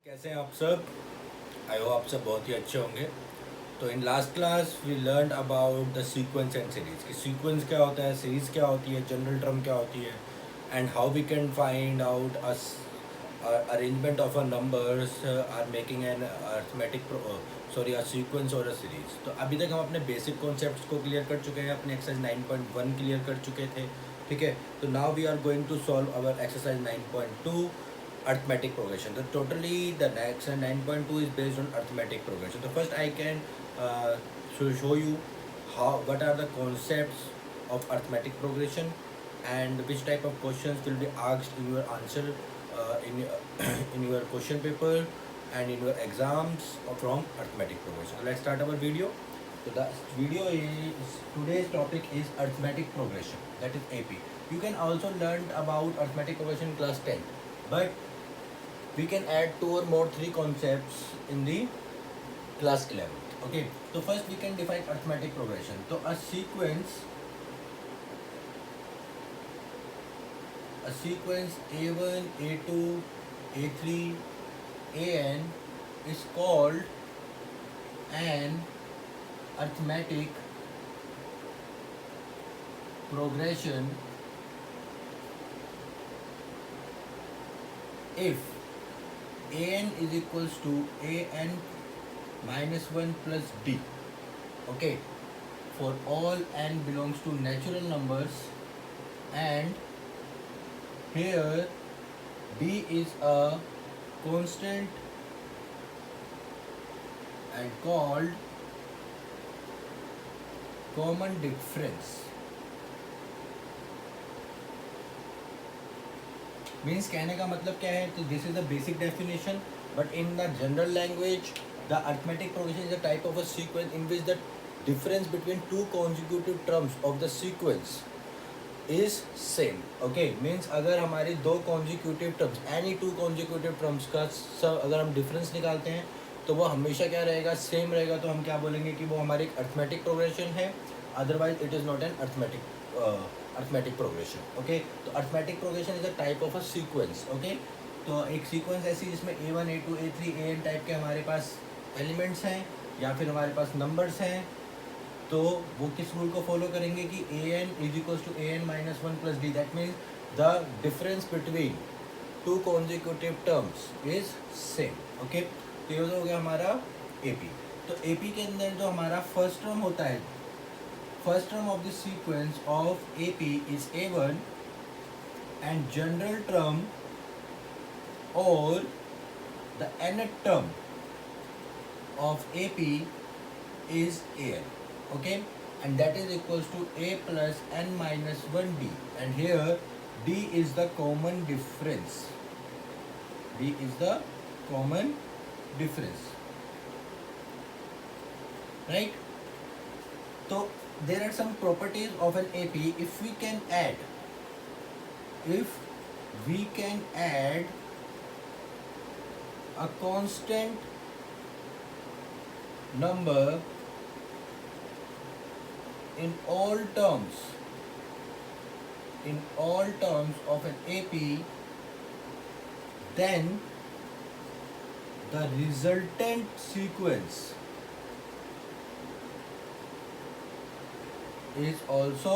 कैसे हैं आप सब। आई होप आप सब बहुत ही अच्छे होंगे। तो in last class we learn about the sequence and series कि सीक्वेंस क्या होता है, सीरीज क्या होती है, जनरल टर्म क्या होती है, and how we can find out arrangement of a numbers are making an arithmetic a sequence और अ सीरीज। तो अभी तक हम अपने बेसिक कॉन्सेप्ट्स को क्लियर कर चुके हैं, अपने एक्सरसाइज 9.1 क्लियर कर चुके थे। ठीक है, तो now we are going to solve our exercise 9.2 arithmetic progression. So totally the next 9.2 is based on arithmetic progression. So first I can show you what are the concepts of arithmetic progression and which type of questions will be asked in your answer in your question paper and in your exams from arithmetic progression. So let's start our video. So the video is today's topic is arithmetic progression, that is AP. You can also learn about arithmetic progression in class 10, but we can add two or more three concepts in the class 11. Okay, so first we can define arithmetic progression. So a sequence a1, a2, a3, an is called an arithmetic progression if an is equals to an minus 1 plus d. Okay, for all n belongs to natural numbers, and here d is a constant and called common difference. Means कहने का मतलब क्या है, तो this is the basic definition, but in the general language the arithmetic progression is a type of a sequence in which the difference between two consecutive terms of the sequence is same. Okay, means अगर हमारी दो consecutive terms any two consecutive terms का सब अगर हम difference निकालते हैं तो वो हमेशा क्या रहेगा, सेम रहेगा. तो हम क्या बोलेंगे कि वो हमारी एक अर्थमेटिक प्रोग्रेशन है, otherwise it is not an arithmetic progression. Okay, तो arithmetic progression is a type of a sequence. Okay, तो एक सीक्वेंस ऐसी जिसमें a1, a2, a3, an type के हमारे पास एलिमेंट्स हैं या फिर हमारे पास नंबर्स हैं. तो वो किस रूल को फॉलो करेंगे कि an is equals to an minus 1 plus d. That means the difference between two consecutive terms is same. Okay, तो ये हो गया हमारा AP. तो AP के अंदर जो हमारा फर्स्ट टर्म होता है, first term of the sequence of AP is A1 and general term or the nth term of AP is AN. Okay, and that is equals to A plus n minus 1D, and here D is the common difference. D is the common difference, right? So there are some properties of an AP. If we can add a constant number in all terms of an AP, then the resultant sequence is also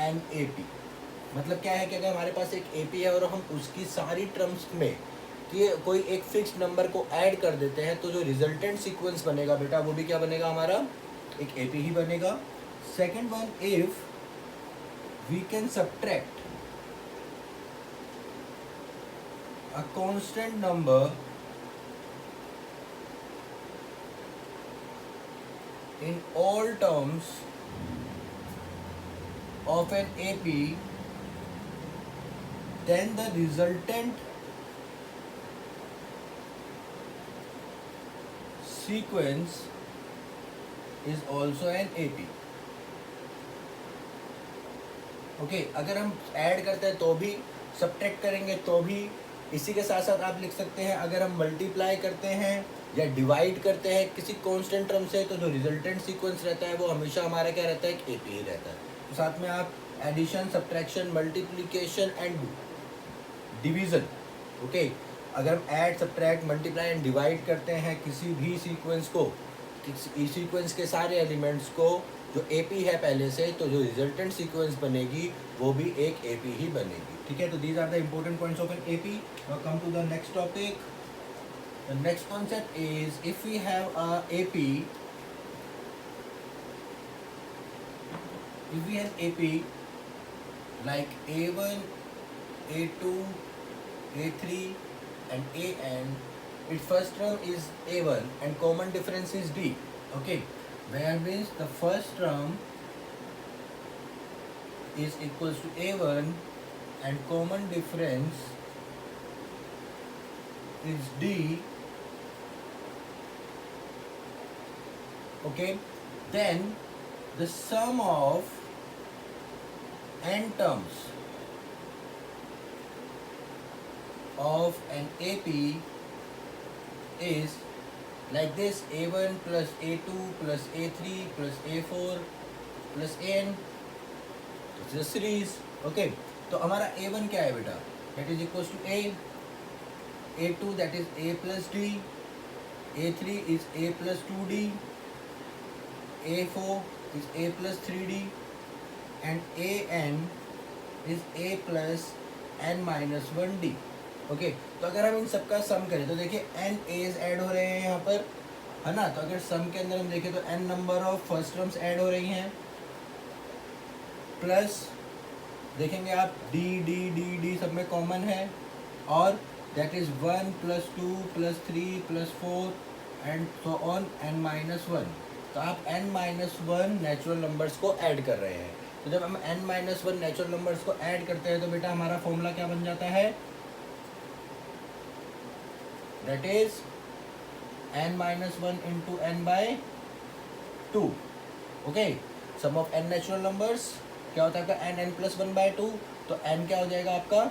an AP. मतलब क्या है कि अगर हमारे पास एक AP है और हम उसकी सारी टर्म्स में कि कोई एक फिक्स नंबर को ऐड कर देते हैं तो जो रिजल्टेंट सीक्वेंस बनेगा बेटा वो भी क्या बनेगा, हमारा एक AP ही बनेगा. Second one, if we can subtract a constant number in all terms of an AP, then the resultant sequence is also an AP. Okay, अगर हम ऐड करते हैं तो भी, सब्ट्रैक्ट करेंगे तो भी. इसी के साथ साथ आप लिख सकते हैं अगर हम मल्टीप्लाई करते हैं या डिवाइड करते हैं किसी कांस्टेंट टर्म से तो जो रिजल्टेंट सीक्वेंस रहता है वो हमेशा हमारा क्या रहता है, एक AP ही रहता है. तो साथ में आप addition, subtraction, multiplication and division, okay, अगर हम add subtract multiply and divide करते हैं किसी भी सीक्वेंस को, किसी सीक्वेंस के सारे एलिमेंट्स को जो AP है पहले से, तो जो रिजल्टेंट सीक्वेंस बनेगी वो भी एक AP ही बनेगी, ठीक है। तो these are the important points of an AP। Now come to the next topic. The next concept is if we have a AP, if we have AP like A1, A2, A3 and AN, its first term is A1 and common difference is D, okay, where means the first term is equals to A1 and common difference is D, okay, then the sum of n terms of an AP is like this: A1 plus A2 plus A3 plus A4 plus AN. This is a series, okay. तो हमारा A1 क्या है बेटा? That is equals to A. A2 that is A plus D. A3 is A plus 2D. A4 is A plus 3D. And AN is A plus n minus 1D. Okay, तो अगर हम इन सबका सम करें तो देखिए n a's ऐड हो रहे हैं यहाँ पर, है ना। तो अगर सम के अंदर हम देखें तो n number of first terms add हो रही हैं, प्लस देखेंगे आप d d d d सब में कॉमन है, और that is 1 plus 2 plus 3 plus 4 and so on n minus 1। तो आप n माइनस 1 नेचुरल नंबर्स को ऐड कर रहे हैं। तो जब हम n माइनस 1 नेचुरल नंबर्स को ऐड करते हैं तो बेटा हमारा फॉर्मूला क्या बन जाता है? That is n minus 1 into n by 2, okay. Sum of n natural numbers क्या होता है आपका? n plus 1 by 2। तो n क्या हो जाएगा आपका?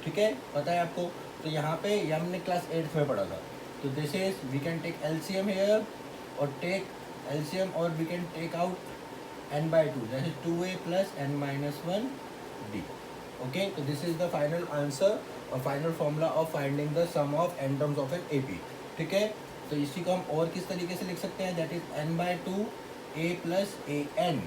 ठीक है, पता है आपको। तो यहाँ पे ये हमने क्लास 8th में पढ़ा था। तो this is we can take LCM here और टेक LCM और we can take out n by 2, that is 2a plus n minus 1d, okay. तो this is the final answer और final formula of finding the sum of n terms of an AP, ठीक है। तो इसी को हम और किस तरीके से लिख सकते हैं? That is n by 2 a plus an,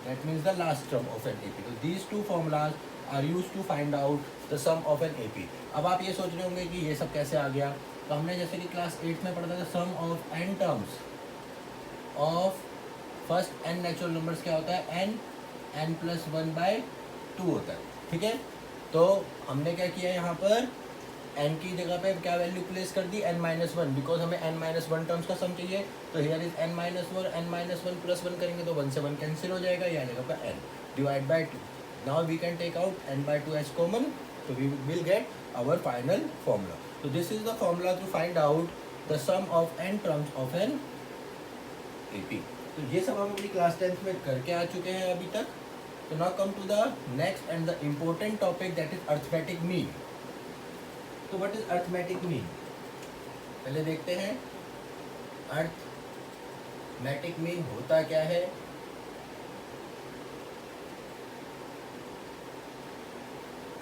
that means the last term of an AP। तो these two formulas are use to find out the sum of an AP। अब आप ये सोच रहे होंगे कि ये सब कैसे आ गया? तो हमने जैसे कि क्लास 8 में पढ़ा था sum of n terms of first n natural numbers क्या होता है? n plus 1 by 2 होता है, ठीक है। तो हमने क्या किया यहाँ पर? n की जगह पे क्या वैल्यू प्लेस कर दी? n माइनस 1, बिकॉज हमें n माइनस 1 टर्म्स का सम चाहिए। तो here is n minus 1, n minus 1 plus 1 करेंगे तो 1 से 1 कैंसिल हो जाएगा, ये आ जाएगा आपका n divide by 2। Now we can take out n by 2 as common, तो we will get our final formula. तो this is the formula to find out the sum of n terms of an AP। तो ये सब हम अपनी class 10th में करके आ चुके हैं अभी तक। तो now come to the next and the important topic, that is arithmetic mean. तो व्हाट इज अर्थमेटिक मीन? पहले देखते हैं अर्थमेटिक मीन होता क्या है।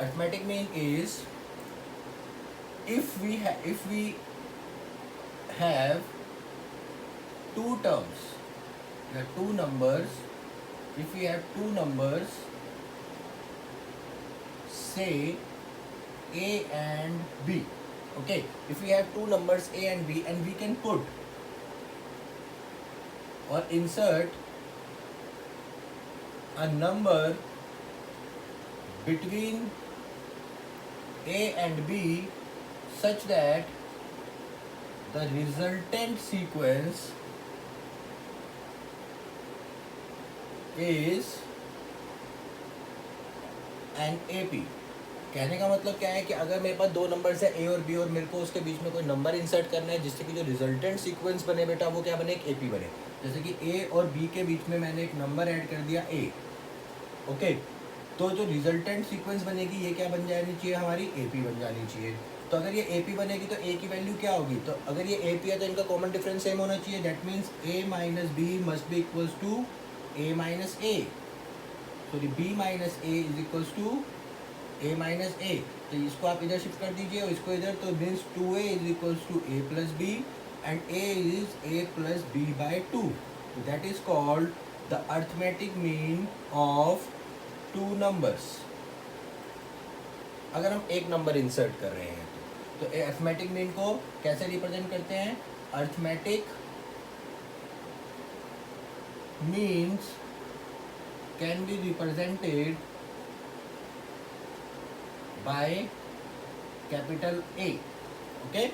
Arithmetic mean is if we have two terms, the two numbers, if we have two numbers, say A and B, okay, if we have two numbers A and B and we can put or insert a number between A and B such that the resultant sequence is an AP। कहने का मतलब क्या है कि अगर मेरे पास दो numbers है A और B और मेरे को उसके बीच में कोई नंबर इंसर्ट करना है जिससे कि जो रिजल्टेंट सीक्वेंस बने बेटा वो क्या बने, एक AP बने। जैसे कि A और B के बीच में मैंने एक नंबर ऐड कर दिया A, ओके, तो जो रिजल्टेंट सीक्वेंस बनेगी ये क्या बन जानी चाहिए, हमारी AP बन जानी चाहिए। तो अगर ये AP बनेगी तो A की वैल्यू क्या होगी, तो अगर ये AP है तो इनका कॉमन डिफरेंस सेम होना चाहिए, that means A minus B must be equals to A minus A, sorry B minus A is equals to a minus A, तो इसको आप इधर शिफ्ट कर दीजिए और इसको इधर, तो means 2a is equals to a plus b and a is a plus b by 2. That is called the arithmetic mean of two numbers. अगर हम एक नंबर इंसर्ट कर रहे हैं तो अर्थमेटिक मीन को कैसे रिप्रेजेंट करते हैं? Arithmetic means can be represented by capital A. Okay,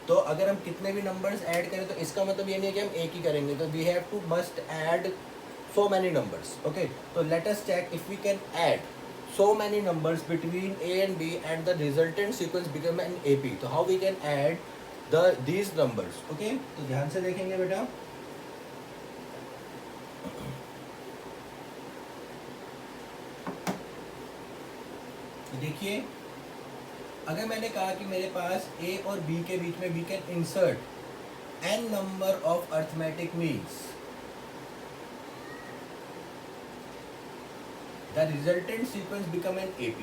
तो अगर हम कितने भी नंबर्स ऐड करें तो इसका मतलब ये नहीं है कि हम एक ही करेंगे, तो we have to must add so many numbers. Okay, so let us check if we can add so many numbers between a and b and the resultant sequence become an AP. तो how we can add these numbers? Okay, तो ध्यान से देखेंगे बेटा. तो देखिए, अगर मैंने कहा कि मेरे पास a और b के बीच में we can insert n number of arithmetic means, the resultant sequence become an AP.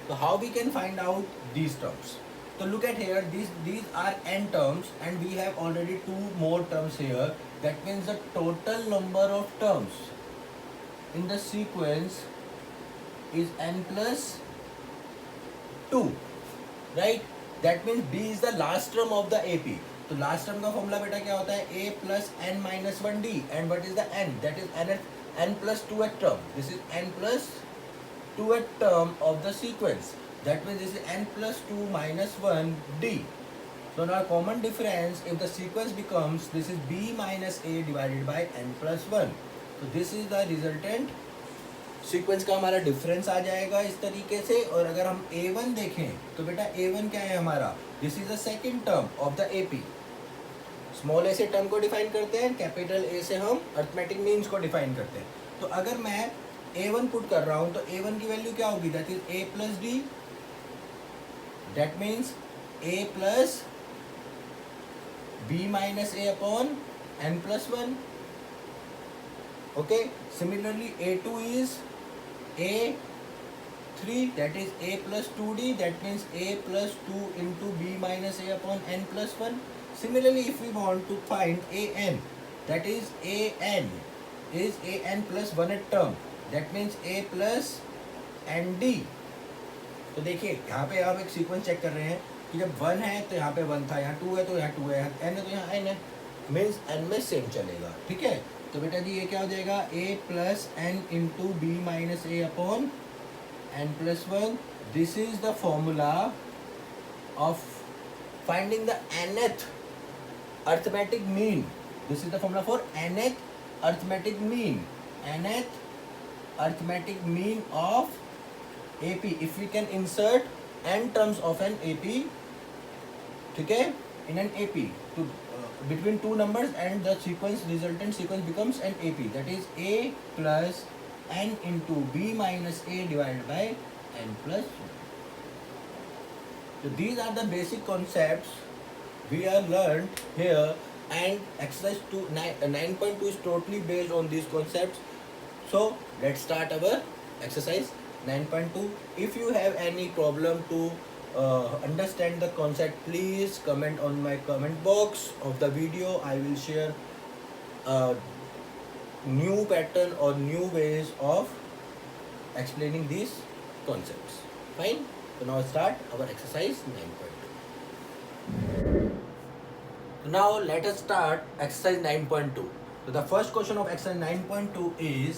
So how we can find out these terms? So look at here, these are n terms and we have already two more terms here. That means the total number of terms in the sequence is n plus 2, right? That means B is the last term of the AP. तो last term का formula बेटा क्या होता है? a plus n minus 1d. And what is the n? That is n plus 2th term. This is n plus 2th term of the sequence. That means this is n plus 2 minus 1d. So now common difference, if the sequence becomes, this is b minus a divided by n plus 1. So this is the resultant sequence का हमारा difference आ जाएगा इस तरीके से. और अगर हम a1 देखें तो बेटा a1 क्या है हमारा? This is the second term of the AP. Small A से टर्म को डिफाइन करते हैं, कैपिटल ए से हम अर्थमेटिक मीन्स को डिफाइन करते हैं. तो अगर मैं a1 पुट कर रहा हूं तो a1 की वैल्यू क्या होगी? That is a plus d. That means a plus b minus a upon n plus 1. Okay, similarly a2 is a3, that is a plus 2d, that means a plus 2 into b minus a upon n plus 1. Similarly, if we want to find an, that is an plus 1th term, that means a plus nd. तो देखिए यहाँ पे आप एक sequence check कर रहे हैं कि जब 1 है तो यहाँ पे 1 था, यहाँ 2 है तो यहाँ 2 है, n है तो यहाँ n है, मीन्स n में सेम चलेगा. ठीक है, तो बेटा जी ये क्या हो जाएगा? a plus n into b minus a upon n plus 1. This is the formula of finding the nth arithmetic mean. This is the formula for nth arithmetic mean. nth arithmetic mean of AP. If we can insert n terms of an AP, ठीक है, in an AP to between two numbers and the resultant sequence becomes an AP. That is a plus n into b minus a divided by n plus 1. So these are the basic concepts we are learned here, and exercise 9.2 is totally based on these concepts. So let's start our exercise 9.2. If you have any problem to understand the concept, please comment on my comment box of the video. I will share new pattern or new ways of explaining these concepts. Fine. So now start our exercise 9.2. So now let us start exercise 9.2. So the first question of exercise 9.2 is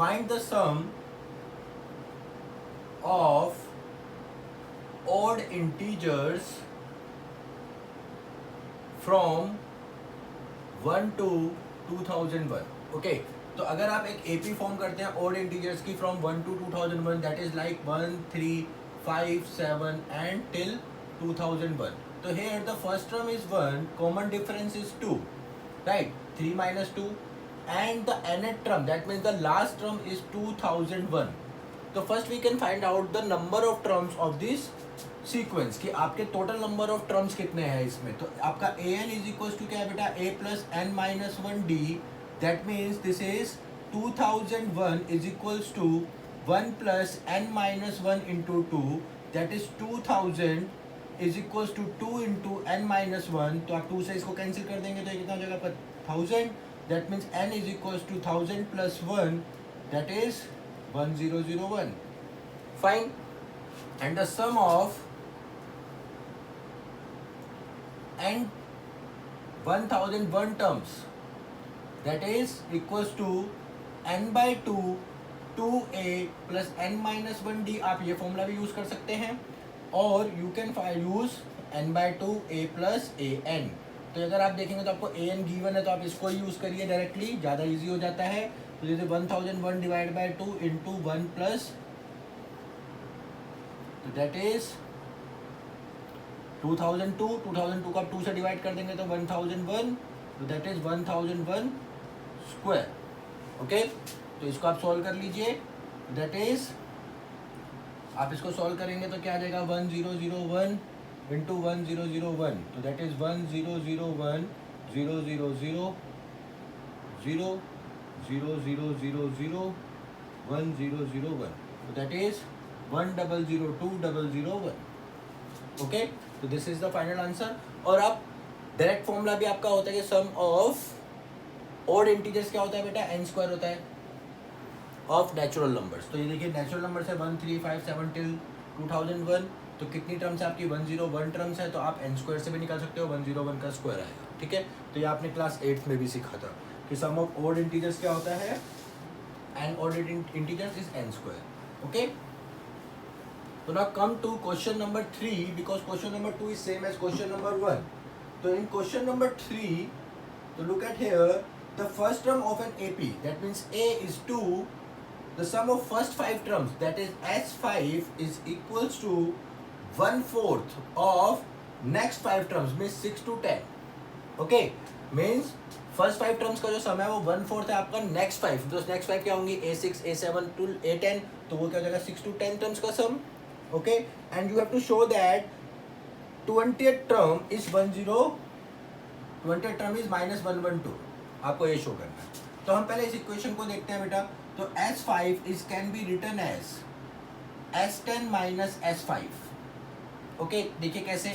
find the sum of odd integers from 1 to 2001. Okay, तो अगर आप एक AP form करते हैं odd integers की from 1 to 2001, that is like 1, 3, 5, 7 and till 2001. So here the first term is 1, common difference is 2, right? 3 minus 2, and the nth term, that means the last term is 2001. तो first we can find out the number of terms of this sequence, कि आपके total number of terms कितने हैं इसमें. तो आपका a n is equal to क्या है बेटा? a plus n minus 1 d. That means this is 2001 is equals to 1 plus n minus 1 into 2, that is 2000 is equals to 2 into n minus 1. तो आप 2 से इसको कैंसिल कर देंगे तो ये कितना हो जाएगा पर 1000. That means n is equals to 1000 plus 1, that is 1001. Fine. And the sum of n 1001 terms, that is equals to n by 2 2a plus n minus 1d. आप ये फॉर्मूला भी यूज कर सकते हैं और you can use n by 2 a plus a n. तो अगर आप देखेंगे तो आपको a n गिवन है तो आप इसको यूज करिए डायरेक्टली, ज़्यादा इजी हो जाता है. तो जैसे 1001 डिवाइड बाई 2 इंटू 1 प्लस, तो दैट इज 2002 को आप 2 से डिवाइड कर देंगे तो 1001, तो दैट इज 1001 स्क्वायर. ओके, तो इसको आप सॉल्व कर लीजिए. दैट इज आप इसको सॉल्व करेंगे तो क्या आ जाएगा 1001 इंटू 1001, तो दैट इज 1001 000 0 0 0 0 0 0 1001, तो दैट इज 1002001. ओके, तो this is the final answer. और आप डायरेक्ट फॉर्मूला भी आपका होता है कि सम ऑफ ऑड इंटीजर्स क्या होता है बेटा, n स्क्वायर होता है ऑफ नेचुरल नंबर्स. तो ये देखिए नेचुरल नंबर्स है 1 3 5 7 टिल 2001. तो कितनी टर्म्स है आपकी 101 टर्म्स है, तो आप n स्क्वायर से भी निकाल सकते हो, 101 का स्क्वायर आएगा. ठीक है, तो ये आपने क्लास 8th में भी सीखा था कि सम ऑफ ऑड इंटीजर्स क्या होता है, and odd integers is n square. Okay, so now come to question number 3, because question number 2 is same as question number 1. So in question number 3, so look at here, the first term of an AP, that means A is 2, the sum of first 5 terms, that is S5, is equals to 1/4 of next 5 terms, means 6 to 10. Okay, means first 5 terms का जो सम है वो 1/4 है आपका next 5. तो next 5 क्या होंगी, A6 A7 to A10, तो वो क्या हो जाएगा 6 to 10 टर्म्स का सम. Okay, and you have to show that 20th term is 20th term is -112. आपको ये शो करना है. तो हम पहले इस इक्वेशन को देखते हैं बेटा. तो S5 is can be written as S10 minus S5. Okay, देखिए कैसे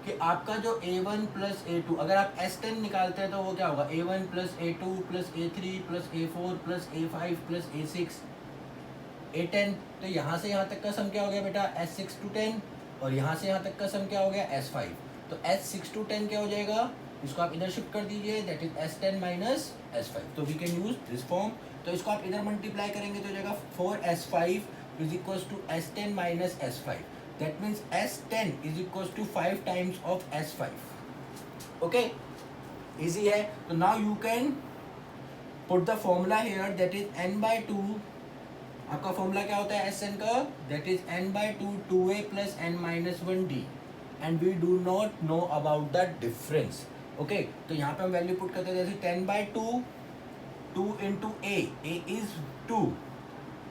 कि आपका जो A1 प्लस A2, अगर आप S10 निकालते हैं तो वो क्या होगा, A1 plus A2 plus A3 plus A4 plus A5 plus A6 A10. तो यहाँ से यहाँ तक का सम क्या हो गया बेटा, S6 to 10, और यहाँ से यहाँ तक का सम क्या हो गया, S5. तो S6 to 10 क्या हो जाएगा, इसको आप इधर शिफ्ट कर दीजिए, that is S10 minus S5. तो we can use this form. तो इसको आप इधर मल्टीप्लाई करेंगे तो हो जाएगा 4S5 is equals to S10 minus S5. That means S10 is equals to 5 times of S5. Okay, easy है. तो now you can put the formula here, that is n/2. आपका फॉर्मूला क्या होता है Sn का, that is n/2 2a plus n minus 1d, and we do not know about the difference. Okay, तो यहाँ पे हम वैल्यू पुट करते हैं, जैसे 10/2 2 into a is 2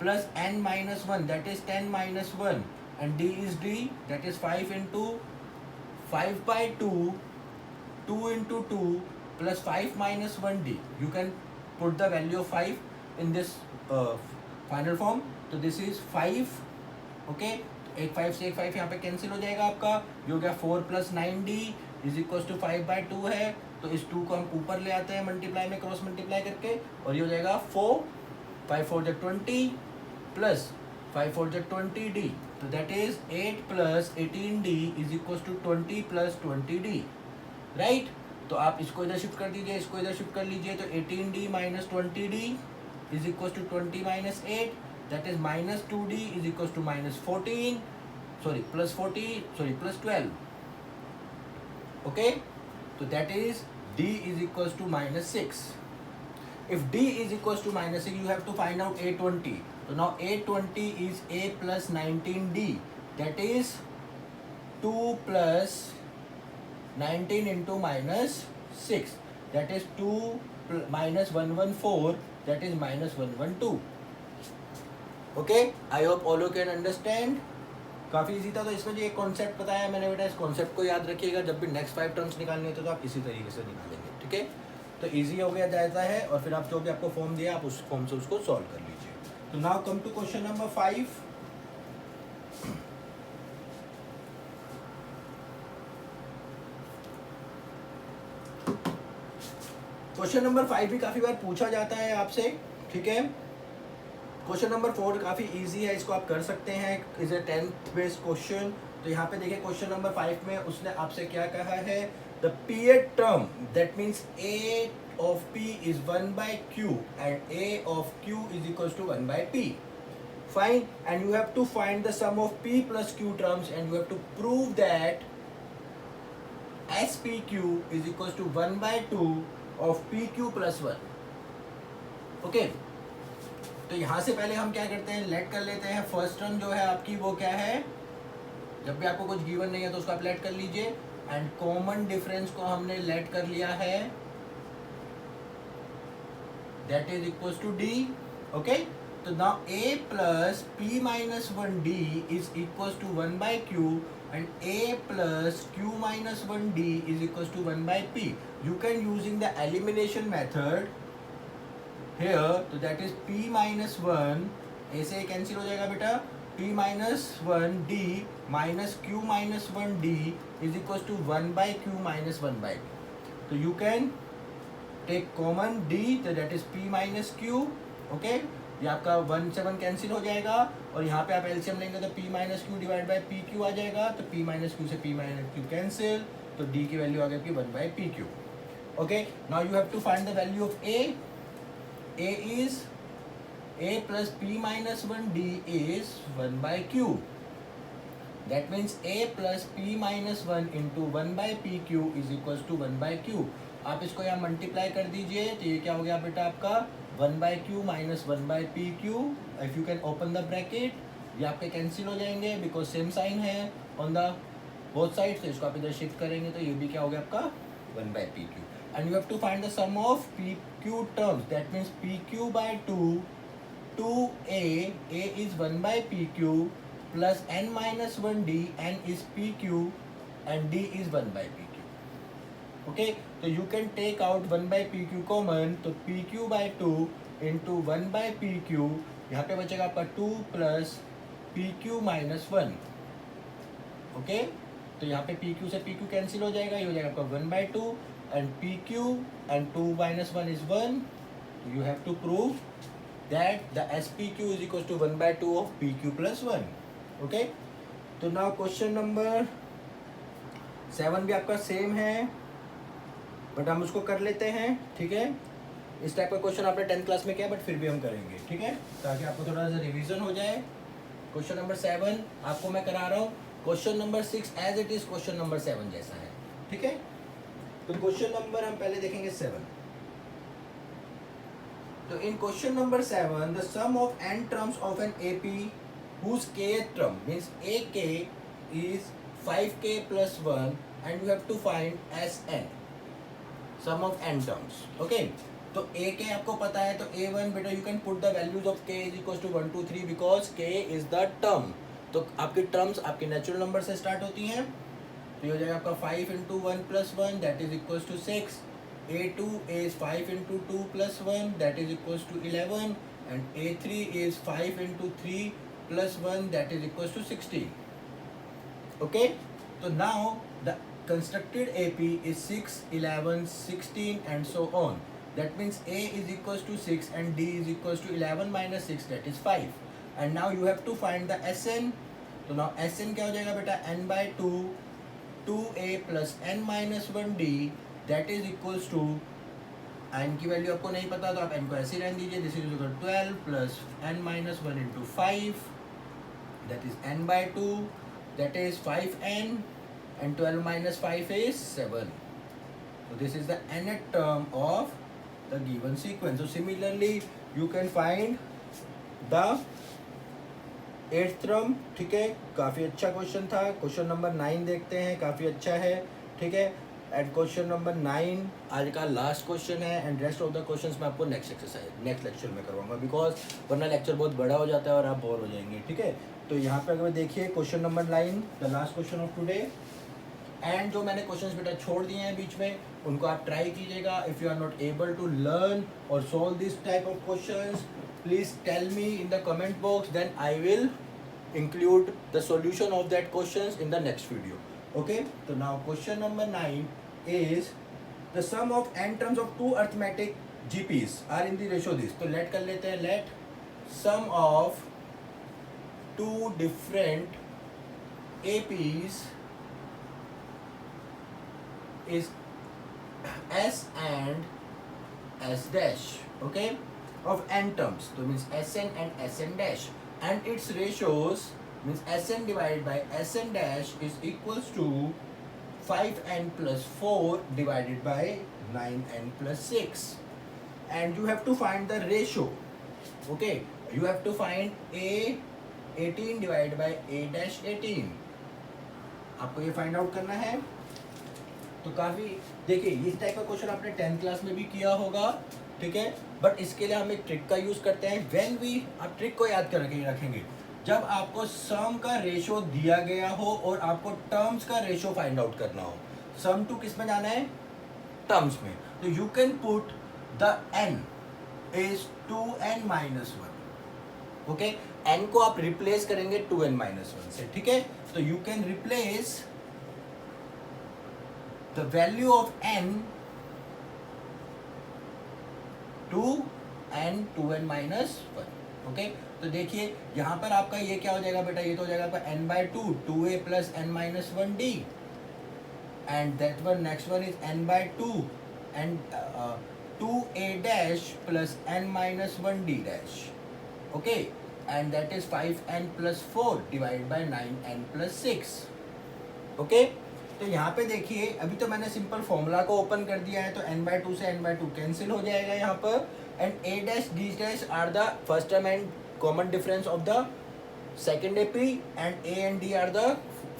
plus n minus 1, that is 10 minus 1, and d is d, that is 5 into 5/2 2 into 2 plus 5 minus 1d. You can put the value of 5 in this final form. तो this is 5. Okay, एक 5 से एक 5 यहाँ पे cancel हो जाएगा आपका, जो हो गया 4 plus 9d is equal to 5/2 है. तो इस 2 को हम ऊपर ले आते हैं मल्टीप्लाई में, क्रॉस मल्टीप्लाई करके, और ये हो जाएगा 4 5 4 जा 20 प्लस 5 4 जा 20d. तो that is 8 plus 18d is equal to 20 plus 20d. Right, तो आप इसको इधर शिफ्ट कर दीजिए, इसको इधर शिफ्ट कर लीजिए, तो 18d minus 20d is equals to 20 minus 8, that is minus 2d is equals to minus 14, sorry plus 40, sorry plus 12. Okay, so that is d is equals to minus 6. If d is equals to minus 6, you have to find out A20. So now A20 is a plus 19d, that is 2 plus 19 into minus 6, that is 2 minus 114, that is minus 112. Okay, I hope all you can understand. काफ़ी easy था. तो इसमें जो एक concept बताया मैंने बेटा, इस कॉन्सेप्ट को याद रखिएगा. जब भी नेक्स्ट 5 टर्म्स निकालने होते तो आप इसी तरीके से निकालेंगे. ठीक है, तो इजी हो गया जाता है. और फिर आप जो भी आपको फॉर्म दिया आप उस फॉर्म से उसको सॉल्व कर लीजिए. तो now come to question number 5. Question number 5 भी काफी बार पूछा जाता है आपसे, ठीक है. क्वेश्चन नंबर 4 काफी इजी है, इसको आप कर सकते हैं, is a 10th based question. तो यहाँ पे देखिए क्वेश्चन नंबर 5 में उसने आपसे क्या कहा है, the period term that means A of p is 1 by q and a of q is equals to 1 by p. Fine, and you have to find the sum of p plus q terms and you have to prove that spq is equals to 1 by 2 of pq plus 1. Okay, तो यहाँ से पहले हम क्या करते हैं, late कर लेते हैं. फर्स्ट टर्म जो है आपकी वो क्या है, जब भी आपको कुछ गिवन नहीं है तो उसको आप लेट कर लीजिए. एंड कॉमन डिफरेंस को हमने लेट कर लिया है, that is equal to D. Okay, तो now a plus p minus 1d is equal to 1 by q and a plus q minus 1d is equals to 1 by p. You can using the elimination method here, तो that is p minus 1, ऐसे cancel हो जाएगा बेटा, p minus 1d minus q minus 1d is equals to 1 by q minus 1 by p. तो you can take common d, तो that is p minus q. Okay, ये आपका 1 से 1 cancel हो जाएगा और यहाँ पे आप एलसीएम लेंगे तो p minus Q divide by P Q आ जाएगा. तो p माइनस क्यू से p माइनस क्यू कैंसिल, तो d की वैल्यू आ गई आपकी 1 by P Q. Okay, now you have to find the value of a. a is a plus p minus 1d is 1 by q. That means a plus p minus 1 into 1 by pq is equals to 1 by q. आप इसको यहाँ multiply कर दीजिए तो ये क्या हो गया बेटा आपका 1 by q minus 1 by pq. If you can open the bracket, ये आपके कैंसिल हो जाएंगे बिकॉज सेम साइन है ऑन द बोथ साइड. तो इसको आप इधर शिफ्ट करेंगे तो ये भी क्या हो गया आपका 1 by pq. And you have to find the sum of pq terms. That means pq by 2, 2a, a is 1 by pq plus n minus 1d, n is pq and d is 1 by pq. Okay, so you can take out 1 by pq common, तो pq by 2 into 1 by pq, यहाँ पे बचेगा आपका 2 plus pq minus 1. Okay, तो यहाँ पे pq से pq cancel हो जाएगा, ये हो जाएगा आपका 1 by 2 and pq and 2 minus 1 is 1. You have to prove that the spq is equals to 1 by 2 of pq plus 1. Okay, तो now question number 7 भी आपका सेम है बट हम उसको कर लेते हैं. ठीक है, इस टाइप का क्वेश्चन आपने 10th क्लास में किया बट फिर भी हम करेंगे. ठीक है, ताकि आपको थोड़ा सा रिवीजन हो जाए. क्वेश्चन नंबर 7 आपको मैं करा रहा हूँ. Question number 6 as it is question number 7 जैसा है. ठीक है, तो क्वेश्चन नंबर हम पहले देखेंगे 7. तो in question number 7 the sum of n terms of an AP whose kth term means AK is 5k plus 1 and you have to find Sn, sum of n terms. Okay, तो AK आपको पता है तो A1 बेटा you can put the values of k is equals to 1 2 3 because k is the term. तो आपकी terms आपके natural number से स्टार्ट होती हैं. तो ये हो जाएगा आपका 5 into 1 plus 1 that is equals to 6. A2 is 5 into 2 plus 1 that is equals to 11 and A3 is 5 into 3 plus 1 that is equals to 16. Okay, so now the constructed AP is 6, 11, 16 and so on. That means A is equals to 6 and D is equals to 11 minus 6 that is 5. And now you have to find the Sn. तो now Sn क्या हो जाएगा बेटा n by 2 2a plus n minus 1d that is equals to n की value आपको नहीं पता तो आप n को ऐसे ही रहने दीजिए. This is equal 12 plus n minus 1 into 5 that is n by 2 that is 5n and 12 minus 5 is 7. So this is the nth term of the given sequence. So similarly you can find the 8th term. ठीक है, काफ़ी अच्छा question था. Question number 9 देखते हैं, काफ़ी अच्छा है. ठीक है, एंड क्वेश्चन नंबर 9 आज का लास्ट क्वेश्चन है and rest of the questions मैं आपको नेक्स्ट लेक्चर में करवाऊंगा बिकॉज वरना लेक्चर बहुत बड़ा हो जाता है और आप बोर हो जाएंगे. ठीक है, तो यहाँ पे अगर देखिए question number 9 the last question of today. And जो मैंने क्वेश्चंस बेटा छोड़ दिए हैं बीच में उनको आप ट्राई कीजिएगा. If you are not able to learn और solve this type of questions please tell me in the comment box, then I will include the solution of that questions in the next video. Okay, so now question number 9 is the sum of n terms of two arithmetic GPs are in the ratio this. तो let कर लेते हैं, let sum of two different APs is S and S dash, okay, of n terms. So means Sn and Sn dash, and its ratios means Sn divided by Sn dash is equals to 5n plus 4 divided by 9n plus 6, and you have to find the ratio. Okay, you have to find a 18 divided by a dash 18. आपको ये find out करना है. तो काफ़ी देखिए इस type का question आपने 10th क्लास में भी किया होगा, ठीक है. बट इसके लिए हम एक ट्रिक का यूज़ करते हैं. व्हेन वी, आप ट्रिक को याद कर रखेंगे, जब आपको सम का रेशो दिया गया हो और आपको टर्म्स का रेशो फाइंड आउट करना हो. सम टू किस में जाना है? टर्म्स में. तो you can put the n is 2n minus 1. Okay, n को आप रिप्लेस करेंगे 2n minus 1 से, ठीक है. तो you can replace the value of n to n 2n minus 1. Okay, तो देखिए यहाँ पर आपका ये क्या हो जाएगा बेटा, ये तो हो जाएगा आपका n by 2 2a plus n minus 1d, and that one next one is n by 2 and 2a dash plus n minus 1d dash. Okay, and that is 5n plus 4 divided by 9n plus 6. Okay, तो यहाँ पे देखिए अभी तो मैंने simple formula को open कर दिया है, तो n by 2 से n by 2 कैंसिल हो जाएगा यहाँ पर, and a dash d dash are the first term and common difference of the second AP, and a and d are the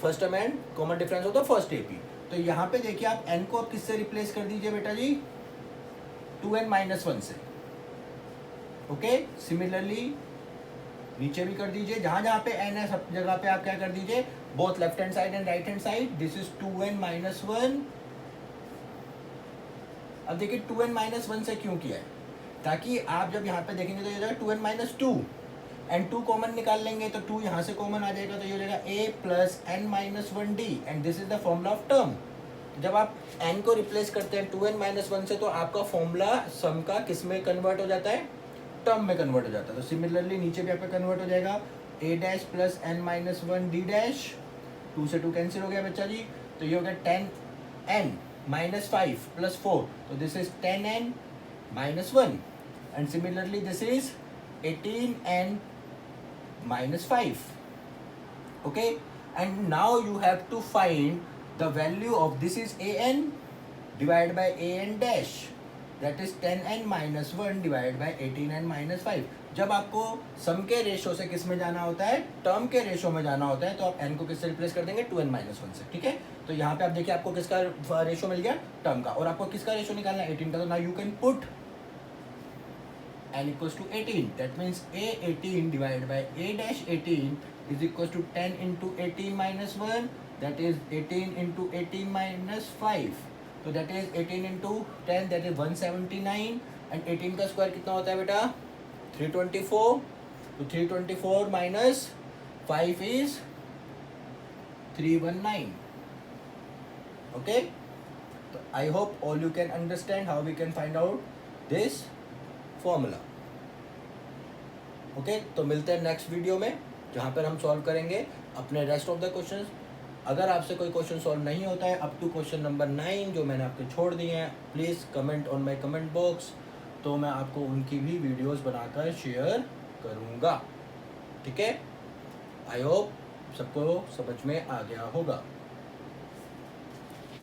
first term and common difference of the first AP. तो यहाँ पे देखिए आप n को आप किससे replace कर दीजिए बेटा जी? 2n minus 1 से. ओके, सिमिलरली नीचे भी कर दीजिए, जहां जहां पे n है सब जगह पे आप क्या कर दीजिए, both left hand side and right hand side. This is 2n minus 1. अब देखिए 2n minus 1 से क्यों किया है, ताकि आप जब यहाँ पे देखेंगे तो ये हो जाएगा 2n minus 2, एंड 2 कॉमन निकाल लेंगे तो 2 यहाँ से कॉमन आ जाएगा, तो ये हो जाएगा a plus n minus 1d, and this is the formula of term. जब आप n को रिप्लेस करते हैं 2n minus 1 से, तो आपका फॉर्मूला सम का किस में कन्वर्ट हो जाता है? टर्म में कन्वर्ट हो जाता है. तो सिमिलरली नीचे भी आपका कन्वर्ट हो जाएगा a dash plus n minus 1 d dash. 2 से 2 कैंसिल हो गया बच्चा जी, तो ये हो गया 10n माइनस 5 प्लस 4, तो this is 10n minus 1, and similarly this is 18n minus 5. Okay, and now you have to find the value of this is an divided by an dash, that is 10n minus 1 divided by 18n minus 5. जब आपको सम के ratio से किस में जाना होता है? Term के रेशो में जाना होता है, तो आप n को किससे रिप्लेस कर देंगे? 2n minus 1 से, ठीक है. तो यहाँ पे आप देखिए आपको किसका रेशो मिल गया? टर्म का. और आपको किसका रेशो निकालना है? 18 का. तो now you can put n equals to 18. That means a18 divided by a dash 18 is equals to 10 into 18 minus 1. That is 18 into 18 minus 5. So that is 18 into 10, that is 179. And 18 का square कितना होता है बेटा? 324. तो 324 minus 5 is 319. Okay. So I hope all you can understand how we can find out this formula. Okay, तो मिलते हैं next video में, जहाँ पर हम सॉल्व करेंगे अपने रेस्ट ऑफ द क्वेश्चंस. अगर आपसे कोई क्वेश्चन सॉल्व नहीं होता है अप टू क्वेश्चन नंबर 9 जो मैंने आपको छोड़ दिए हैं, please comment on my comment box, तो मैं आपको उनकी भी वीडियोस बनाकर शेयर करूँगा. ठीक है, आई होप सबको समझ में आ गया होगा.